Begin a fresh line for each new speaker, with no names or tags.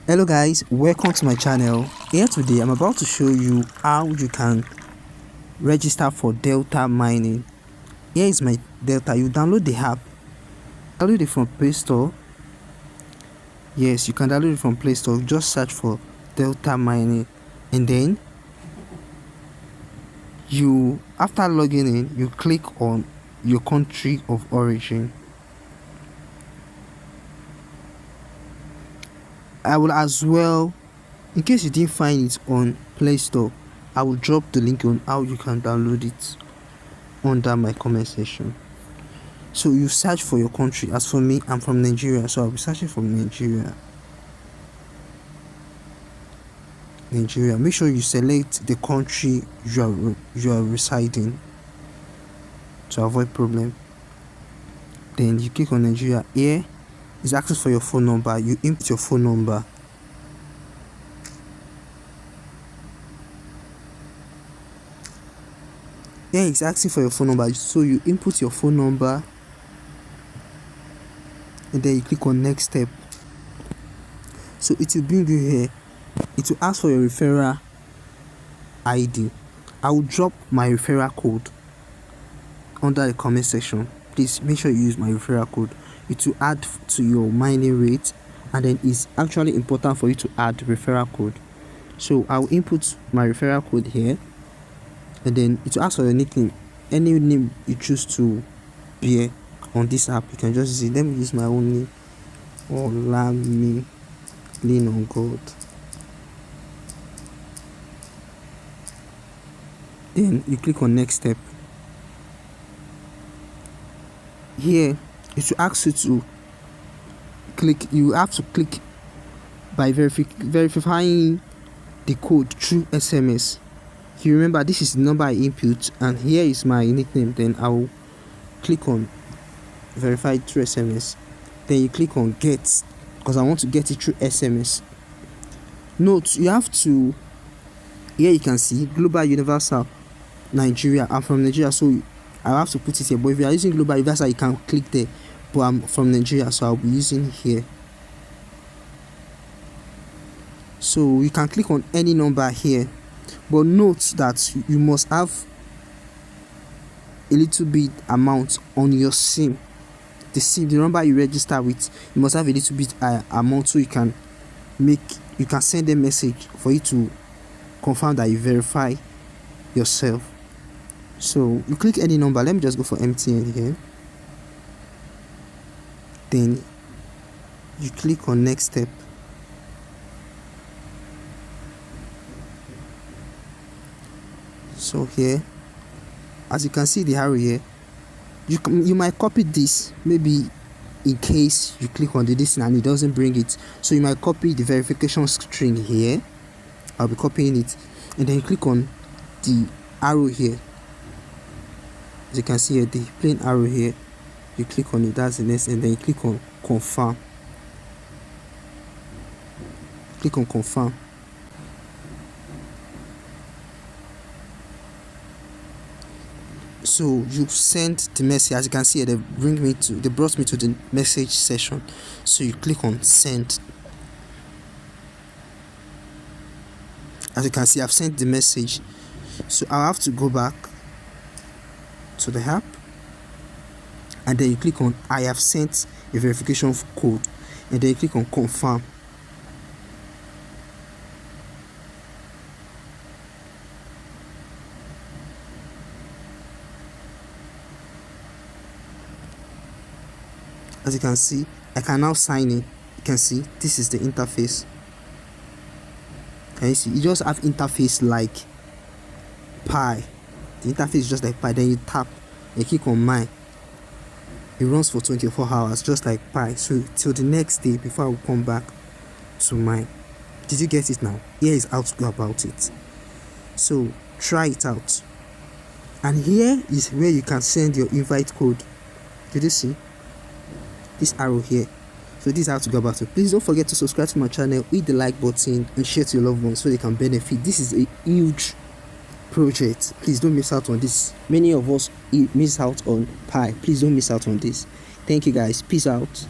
Hello guys, welcome to my channel. Here today I'm about to show you how you can register for Delta mining. Here is my Delta. You download the app, download it from Play Store. Yes, you can download it from Play Store. Just search for Delta mining, and then after logging in, you click on your country of origin. I will as well, in case you didn't find it on Play Store, I will drop the link on how you can download it under my comment section. So you search for your country. As for me, I'm from Nigeria, so I'll be searching from Nigeria. Make sure you select the country you are residing to avoid problem. Then you click on Nigeria. Here it's asking for your phone number. You input your phone number. Here it's asking for your phone number, so you input your phone number, and then you click on next step. So it will bring you here. It will ask for your referral ID. I will drop my referral code under the comment section. Please make sure you use my referral code. It will add to your mining rate, and then it's actually important for you to add referral code. So I'll input my referral code here, and then it will ask for your nickname. Any name you choose to bear on this app, you can just use it. Let me use my own name. Olami Lean on God. Then you click on next step. Here it will ask you to click. You have to click by verifying the code through SMS. You remember, this is the number I input, and here is my nickname. Then I will click on verify through SMS. Then you click on get, because I want to get it through SMS. Note, you have to, here you can see Global Universal Nigeria. I'm from Nigeria, so I have to put it here. But if you are using Global Universal, you can click there. But I'm from Nigeria, so I'll be using here. So you can click on any number here, but note that you must have a little bit amount on your SIM. The number you register with, you must have a little bit amount, so you can send a message for you to confirm that you verify yourself. So you click any number. Let me just go for MTN here. Then you click on next step. So here, as you can see the arrow here, you might copy this, maybe in case you click on this and it doesn't bring it. So you might copy the verification string here. I'll be copying it, and then you click on the arrow here. As you can see here, the plain arrow here, you click on it. That's the next, and then you click on confirm. Click on confirm. So you send the message. As you can see here, they brought me to the message session. So you click on send. As you can see, I've sent the message. So I'll have to go back to the app, and then you click on I have sent a verification code, and then you click on confirm. As you can see, I can now sign in. You can see this is the interface. Can you see? You just have interface like Pi. The interface is just like Pi. Then you tap and click on mine. It runs for 24 hours, just like Pi. So till the next day before I will come back to mine. Did you get it now? Here is how to go about it. So try it out. And here is where you can send your invite code. Did you see this arrow here? So this is how to go about it. Please don't forget to subscribe to my channel, hit the like button, and share to your loved ones so they can benefit. This is a huge project. Please don't miss out on this. Many of us miss out on Pi. Please don't miss out on this. Thank you guys. Peace out.